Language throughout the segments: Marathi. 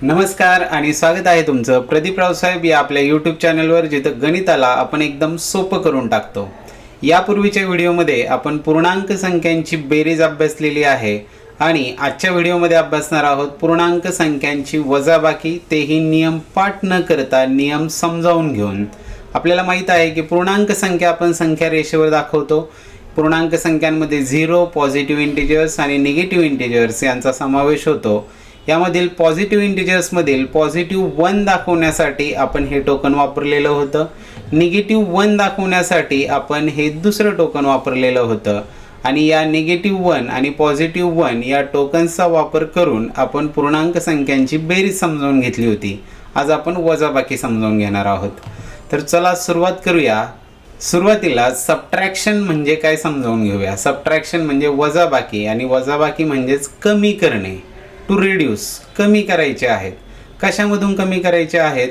नमस्कार आणि स्वागत आहे तुमचं प्रदीप रावसाहेब या आपल्या यूट्यूब चॅनलवर, जिथं गणिताला आपण एकदम सोपं करून टाकतो। यापूर्वीच्या व्हिडिओमध्ये आपण पूर्णांक संख्यांची बेरीज अभ्यासलेली आहे आणि आजच्या व्हिडिओमध्ये अभ्यासणार आहोत पूर्णांक संख्यांची वजाबाकी, तेही नियम पाठ न करता नियम समजावून घेऊन। आपल्याला माहित आहे की पूर्णांक संख्या आपण संख्या रेषेवर दाखवतो। पूर्णांक संख्यांमध्ये 0, पॉझिटिव्ह इंटिजर्स आणि निगेटिव्ह इंटिजर्स यांचा समावेश होतो। यामधील पॉझिटिव्ह इंटिजर्समधील पॉझिटिव्ह 1 दाखवण्यासाठी आपण हे टोकन वापरलेलं होतं, निगेटिव्ह 1 दाखवण्यासाठी आपण हे दुसरं टोकन वापरलेलं होतं आणि या निगेटिव्ह 1 आणि पॉझिटिव्ह 1 या टोकन्सचा वापर करून आपण पूर्णांक संख्यांची बेरीज समजावून घेतली होती। आज आपण वजाबाकी समजावून घेणार आहोत। तर चला सुरुवात करूया। सुरुवातीला सबट्रॅक्शन म्हणजे काय समजावून घेऊया। सबट्रॅक्शन म्हणजे वजाबाकी आणि वजाबाकी म्हणजेच कमी करणे, टू रिड्यूस, कमी करायचे आहेत। कशामधून कमी करायचे आहेत?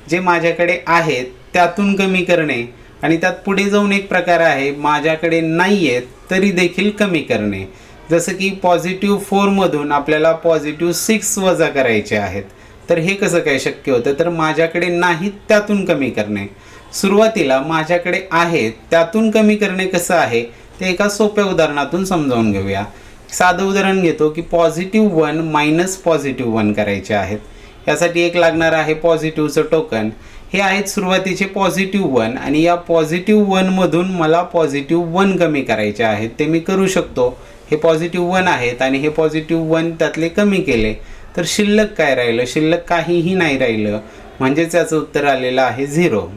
जे माझ्याकडे आहेत त्यातून कमी करणे। आणि त्यात पुढे जाऊन एक प्रकार आहे, माझ्याकडे नाही आहेत तरी देखील कमी करणे। जसं की पॉझिटिव्ह 4 मधून आपल्याला पॉझिटिव्ह 6 वजा करायचे आहेत, तर हे कसं काय शक्य होतं? तर माझ्याकडे नाहीत त्यातून कमी करणे। सुरुवातीला माझ्याकडे आहेत त्यातून कमी करणे कसं आहे ते एका सोप्या उदाहरणातून समजावून घेऊया। साधं उदाहरण घेतो की पॉझिटिव्ह 1 मायनस पॉझिटिव्ह 1 करायचे आहेत। यासाठी एक लागणार आहे पॉझिटिव्हचं टोकन। हे आहेत सुरुवातीचे पॉझिटिव्ह 1 आणि या पॉझिटिव्ह 1 मधून मला पॉझिटिव्ह 1 कमी करायचे आहेत। ते मी करू शकतो। हे पॉझिटिव्ह 1 आहेत आणि हे पॉझिटिव्ह 1 त्यातले कमी केले तर शिल्लक काय राहिलं? शिल्लक काहीही नाही राहिलं, म्हणजेच याचं उत्तर आलेलं आहे 0।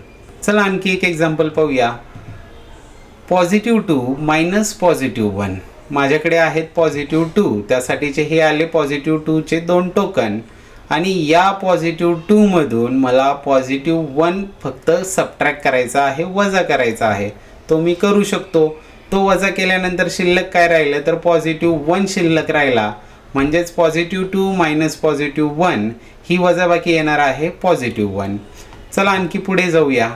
चला आणखी एक एक्झाम्पल पाहूया। पॉझिटिव्ह 2 मायनस पॉझिटिव्ह 1, माझ्याकडे आहेत पॉझिटिव्ह 2, त्यासाठीचे हे आले पॉझिटिव्ह 2 चे 2 टोकन आणि या पॉझिटिव्ह 2 मधून मला पॉझिटिव्ह 1 फक्त सबट्रॅक्ट करायचा आहे, वजा करायचा आहे। तो मी करू शकतो। तो वजा केल्यानंतर शिल्लक काय राहिलं? तर पॉझिटिव्ह 1 शिल्लक राहिला, म्हणजेच पॉझिटिव्ह 2 मायनस पॉझिटिव्ह 1 ही वजाबाकी येणार आहे पॉझिटिव्ह 1। चला आणखी पुढे जाऊया।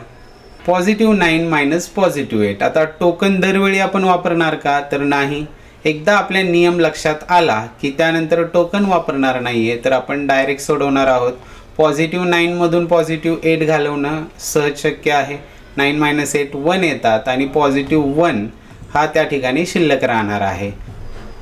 पॉझिटिव्ह 9 मायनस पॉझिटिव्ह 8, आता टोकन दरवेळी आपण वापरणार का? तर नाही। एकदा आपल्या नियम लक्षात आला की त्यानंतर टोकन वापरणार नाही आहे, तर आपण डायरेक्ट सोडवणार आहोत। पॉझिटिव्ह 9 मधून पॉझिटिव्ह 8 घालवणं सहज शक्य आहे। 9 मायनस 8 1 येतात आणि पॉझिटिव्ह 1 हा त्या ठिकाणी शिल्लक राहणार आहे।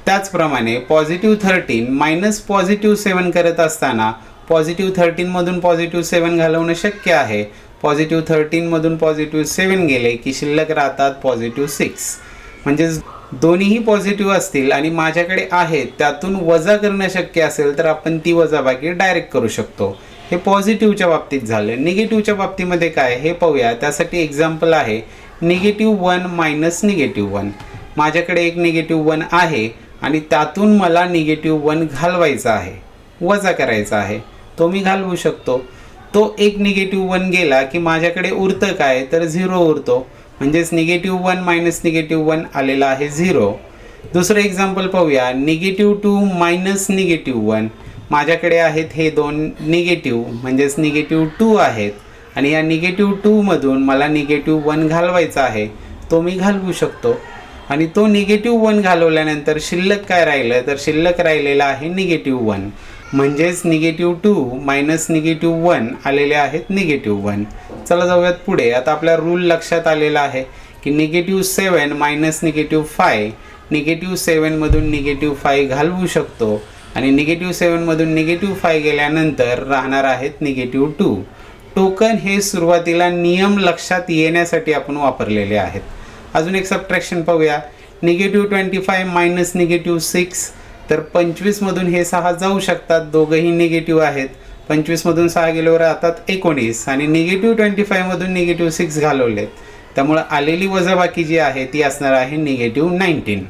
त्याचप्रमाणे पॉझिटिव्ह 13 मायनस पॉझिटिव्ह 7 करत असताना पॉझिटिव्ह 13 मधून पॉझिटिव्ह 7 घालवणं शक्य आहे। पॉझिटिव्ह 13 मधून पॉझिटिव्ह 7 गेले की शिल्लक राहतात पॉझिटिव्ह 6, म्हणजेच दोन्हीही पॉझिटिव्ह असतील आणि माझ्याकडे आहेत त्यातून वजा करणं शक्य असेल तर आपण ती वजाबाकी डायरेक्ट करू शकतो। हे पॉझिटिव्हच्या बाबतीत झालं। निगेटिव्हच्या बाबतीमध्ये काय हे पाहूया। त्यासाठी एक्झाम्पल आहे निगेटिव्ह 1 मायनस निगेटिव्ह 1, माझ्याकडे एक निगेटिव्ह 1 आहे आणि त्यातून मला निगेटिव्ह 1 घालवायचा आहे, वजा करायचा आहे। तो मी घालवू शकतो। तो एक निगेटिव्ह 1 गेला की माझ्याकडे उरतं काय? तर 0 उरतो, म्हणजेच निगेटिव्ह 1 मायनस निगेटिव्ह 1 आलेला आहे 0। दुसरं एक्झाम्पल पाहूया। निगेटिव्ह 2 मायनस निगेटिव्ह 1, माझ्याकडे आहेत हे दोन निगेटिव्ह, म्हणजेच निगेटिव्ह 2 आहेत आणि या निगेटिव्ह 2 मधून मला निगेटिव्ह 1 घालवायचा आहे। तो मी घालवू शकतो आणि तो निगेटिव्ह 1 घालवल्यानंतर शिल्लक काय राहिलं? तर शिल्लक राहिलेला आहे निगेटिव्ह 1, म्हणजेच निगेटिव्ह 2 मायनस निगेटिव्ह 1 आलेले आहेत निगेटिव्ह 1। चला जाऊयात पुढे। आता आपला रूल लक्षात आलेला आहे की निगेटिव्ह 7 मायनस निगेटिव्ह 5, निगेटिव्ह 7 मधून निगेटिव्ह 5 घालवू शकतो आणि निगेटिव्ह 7 मधून निगेटिव्ह 5 गेल्यानंतर राहणार आहेत निगेटिव्ह 2। टोकन हे सुरुवातीला नियम लक्षात येण्यासाठी आपण वापरलेले आहेत। अजून एक सबट्रॅक्शन पाहूया। निगेटिव्ह 25 मायनस निगेटिव्ह 6, तर 25 मधून हे 6 जाऊ शकतात, दोघंही निगेटिव्ह आहेत। 25 मधून 6 गेल्यावर राहतात 19 आणि निगेटिव्ह 25 मधून निगेटिव्ह 6 घालवलेत, त्यामुळे आलेली वजाबाकी जी आहे ती असणार आहे निगेटिव्ह 19।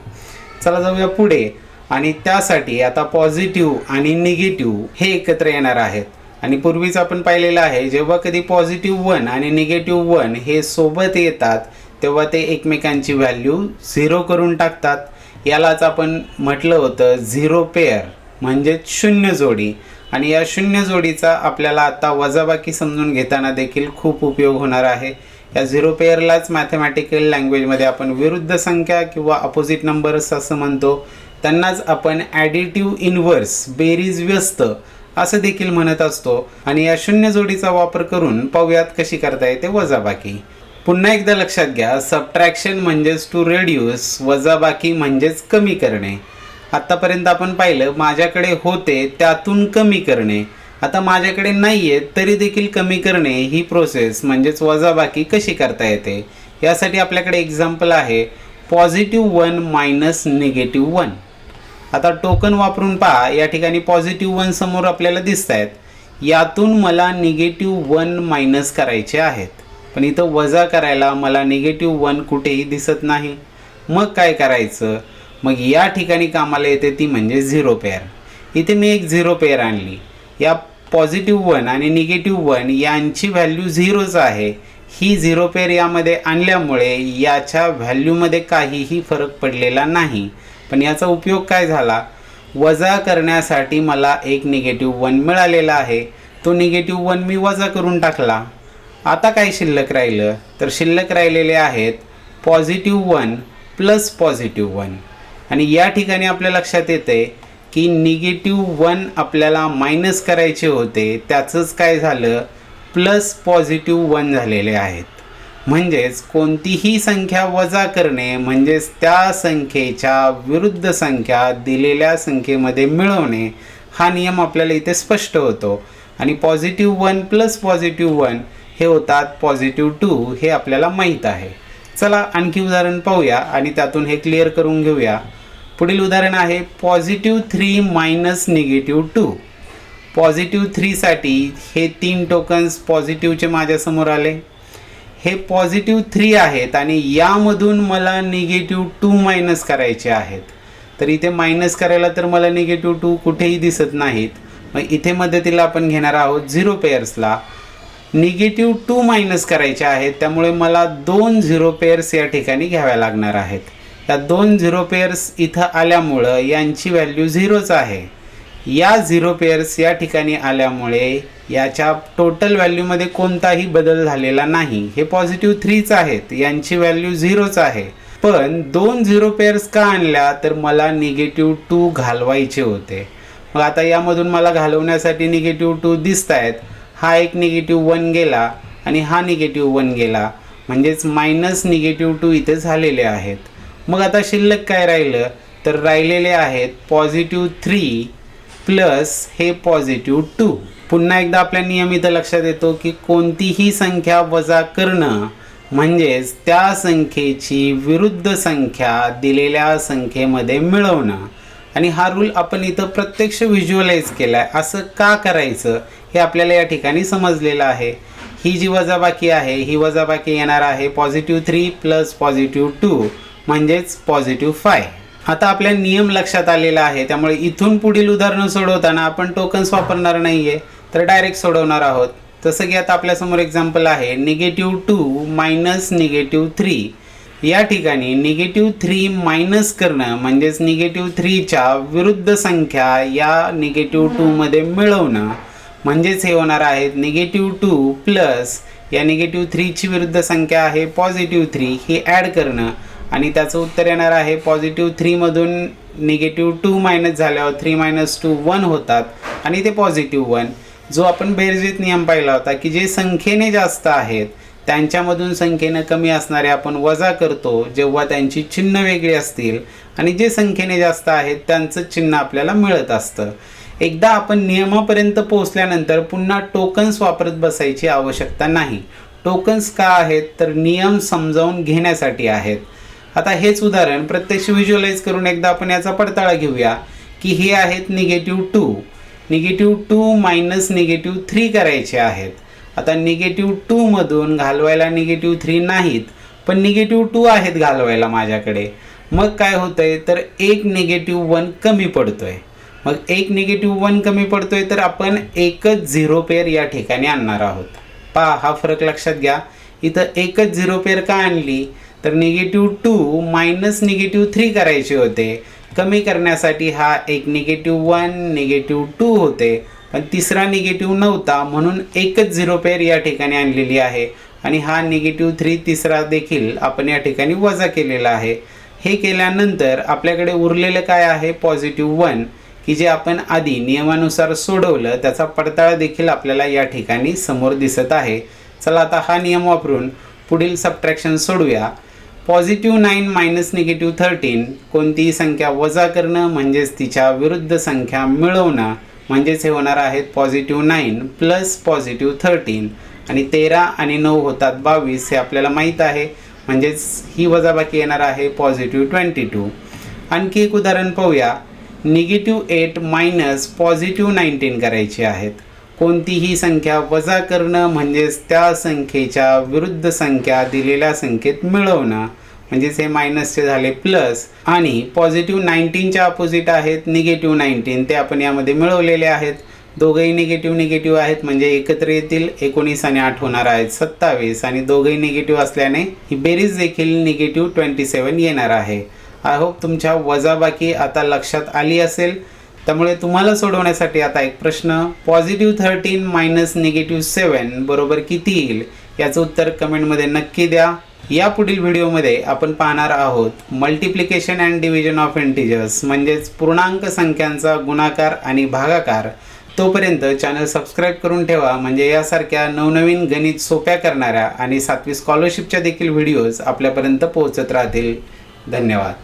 चला जाऊया पुढे। आणि त्यासाठी आता पॉझिटिव्ह आणि निगेटिव्ह हे एकत्र येणार आहेत आणि पूर्वीच आपण पाहिलेलं आहे जेव्हा कधी पॉझिटिव्ह 1 आणि निगेटिव्ह 1 हे सोबत येतात तेव्हा ते एकमेकांची व्हॅल्यू 0 करून टाकतात। यालाच आपण म्हटलं होतं 0 पेअर, म्हणजे शून्य जोडी। आणि या शून्य जोडीचा आपल्याला आता वजाबाकी समजून घेताना देखील खूप उपयोग होणार आहे। या 0 पेअरलाच मॅथमॅटिकल लँग्वेजमध्ये आपण विरुद्ध संख्या किंवा अपोजिट नंबर्स असं म्हणतो। त्यांनाच आपण ॲडिटिव्ह इन्व्हर्स, बेरीज व्यस्त असं देखील म्हणत असतो। आणि या शून्य जोडीचा वापर करून पाहूयात कशी करता येते वजाबाकी। पुन्हा एकदा लक्षात घ्या, सबट्रॅक्शन म्हणजेच टू रेड्यूस, वजाबाकी म्हणजेच कमी करणे। आतापर्यंत आपण पाहिलं माझ्याकडे होते त्यातून कमी करणे, आता माझ्याकडे नाहीये तरी देखील कमी करणे ही प्रोसेस म्हणजेच वजाबाकी कशी करता येते। यासाठी आपल्याकडे एक्झाम्पल आहे +1 मायनस -1। आता टोकन वापरून पहा, या ठिकाणी +1 समोर आपल्याला दिसत आहेत, यातून मला -1 मायनस करायचे आहेत, पण इथं वजा करायला मला -1 कुठेही दिसत नाही। मग काय करायचं, मग या ठिकाणी कामाला येते ती म्हणजे झिरो पेअर। इथे मी एक झिरो पेअर आणली, या +1 आणि -1 यांची व्हॅल्यू 0च आहे। ही झिरो पेअर यामध्ये आणल्यामुळे याच्या व्हॅल्यूमध्ये काहीही फरक पडलेला नाही, पण याचा उपयोग काय झाला, वजा करण्यासाठी मला एक -1 मिळालेला आहे, तो -1 मी वजा करून टाकला। आता काय शिल्लक राहिलं, तर शिल्लक राहिलेले आहेत +1 प्लस +1। आणि या ठिकाणी आपल्या लक्षात येते की -1 आपल्याला मायनस करायचे होते, त्याचंच काय झालं +1 झालेले आहेत। म्हणजेच कोणतीही संख्या वजा करणे म्हणजेच त्या संख्येच्या विरुद्ध संख्या दिलेल्या संख्येमध्ये मिळवणे, हा नियम आपल्याला इथे स्पष्ट होतो। आणि +1 प्लस +1 हे होतात +2, हे आपल्याला माहीत आहे। चला आणखी उदाहरण पाहूया आणि त्यातून हे क्लिअर करून घेऊया। पुढील उदाहरण आहे +3 मायनस -2। +3 साठी हे 3 टोकन्स पॉझिटिव्हचे माझ्यासमोर आले, हे +3 आहेत आणि यामधून मला -2 मायनस करायचे आहेत। तर इथे मायनस करायला तर मला -2 कुठेही दिसत नाहीत, मग इथे मदतीला आपण घेणार आहोत झिरो पेअर्सला। -2 मायनस करायचे आहेत, त्यामुळे मला 2 झिरो पेअर्स या ठिकाणी घ्याव्या लागणार आहेत। या 2 झिरो पेअर्स इथं आल्यामुळं यांची व्हॅल्यू 0च आहे। या झिरो पेअर्स या ठिकाणी आल्यामुळे याच्या टोटल व्हॅल्यूमध्ये कोणताही बदल झालेला नाही, हे +3च आहेत, यांची व्हॅल्यू 0च आहे। पण 2 झिरो पेअर्स का आणल्या, तर मला -2 घालवायचे होते। मग आता यामधून मला घालवण्यासाठी -2 दिसत आहेत, हा एक -1 गेला आणि हा -1 गेला, म्हणजेच -2 इथे झालेले आहेत। मग आता शिल्लक काय राहिलं, तर राहिलेले आहेत +3 प्लस हे +2। पुन्हा एकदा आपल्या नियम इथं लक्षात येतो की कोणतीही संख्या वजा करणं म्हणजेच त्या संख्येची विरुद्ध संख्या दिलेल्या संख्येमध्ये मिळवणं। आणि हा रूल आपण इथं प्रत्यक्ष व्हिज्युअलाइज केला आहे। असं का करायचं हे आपल्याला या ठिकाणी समजलेलं आहे। ही जी वजाबाकी आहे, ही वजाबाकी येणार आहे +3 प्लस +2 म्हणजेच +5। आता आपल्या नियम लक्षात आलेला आहे, त्यामुळे इथून पुढील उदाहरणं सोडवताना आपण टोकन्स वापरणार नाहीये, तर डायरेक्ट सोडवणार आहोत। जसं की आता आपल्यासमोर एक्झाम्पल आहे -2 मायनस -3। या ठिकाणी -3 मायनस करणं म्हणजेच -3च्या विरुद्ध संख्या या -2 मध्ये मिळवणं, म्हणजेच हे होणार आहे -2 प्लस या -3ची विरुद्ध संख्या आहे +3, ही ॲड करणं आणि त्याचं उत्तर येणार आहे +3 मधून -2 मायनस झाल्यावर 3 - 2 1 होतात आणि ते +1। जो आपण बेरजेत नियम पाहिला होता की जे संख्येने जास्त आहेत त्यांच्यामधून संख्येनं कमी असणारे आपण वजा करतो जेव्हा त्यांची चिन्ह वेगळी असतील, आणि जे संख्येने जास्त आहेत त्यांचं चिन्ह आपल्याला मिळत असतं। एकदा आपण नियमापर्यंत पोहोचल्यानंतर पुन्हा टोकन्स वापरत बसायची आवश्यकता नाही। टोकन्स का आहेत, तर नियम समजावून घेण्यासाठी आहेत। आता हेच उदाहरण प्रत्यक्ष व्हिज्युअलाइज करून एकदा आपण याचा पडताळा घेऊया की हे आहेत -2 मायनस -3 करायचे आहेत। आता -2 मधून घालवायला -3 नाहीत, पण -2 आहेत घालवायला माझ्याकडे। मग काय होतंय, तर एक -1 कमी पडतोय। मग एक -1 कमी पडतोय तर आपण एकच झिरो पेअर या ठिकाणी आणणार आहोत। पहा हा फरक लक्षात घ्या, इथं एकच झिरो पेअर का आणली, तर -2 मायनस -3 करायचे होते। कमी करण्यासाठी हा एक -1 -2 होते, पण तिसरा निगेटिव्ह नव्हता, म्हणून एकच झिरो पेअर या ठिकाणी आणलेली आहे आणि हा -3 तिसरा देखील आपण या ठिकाणी वजा केलेला आहे। हे केल्यानंतर आपल्याकडे उरलेलं काय आहे +1। की जे आपण आधी नियमानुसार सोडवलं त्याचा पडताळा देखील आपल्याला या ठिकाणी समोर दिसत आहे. चला आता हा नियम वापरून पुढील सबट्रॅक्शन सोडूया. +9 - -13 कोणतीही संख्या वजा करणं म्हणजेच तिच्या विरुद्ध संख्या मिळवणं, म्हणजेच हे होणार आहेत +9 + +13 आणि 13 आणि 9 होतात 22 हे आपल्याला माहीत आहे. म्हणजेच ही वजाबाकी येणार आहे +22. आणखी एक उदाहरण पाहूया. -8 - +19 करायची आहेत. कोणतीही संख्या वजा करणं म्हणजेच त्या संख्येच्या विरुद्ध संख्या दिलेल्या संख्येत मिळवणं, म्हणजेच हे मायनसचे झाले प्लस. आणि +19च्या अपोजिट आहेत -19 ते आपण यामध्ये मिळवलेले आहेत. दोघंही निगेटिव्ह आहेत म्हणजे एकत्र येतील. 19 आणि 8 होणार आहेत 27 आणि दोघंही निगेटिव्ह असल्याने ही बेरीज देखील -27 येणार आहे. आय होप तुमच्या वजाबाकी आता लक्षात आली असेल. त्यामुळे तुम्हाला सोडवण्यासाठी आता एक प्रश्न, +13 - -7 बरोबर किती येईल याचं उत्तर कमेंटमध्ये नक्की द्या. या पुढील व्हिडिओमध्ये आपण पाहणार आहोत multiplication and division of integers, म्हणजेच पूर्णांक संख्यांचा गुणाकार आणि भागाकार. तोपर्यंत चॅनल सबस्क्राईब करून ठेवा, म्हणजे यासारख्या नवनवीन गणित सोप्या करणाऱ्या आणि 7वी स्कॉलरशिपच्या देखील व्हिडिओज आपल्यापर्यंत पोहोचत राहतील. धन्यवाद.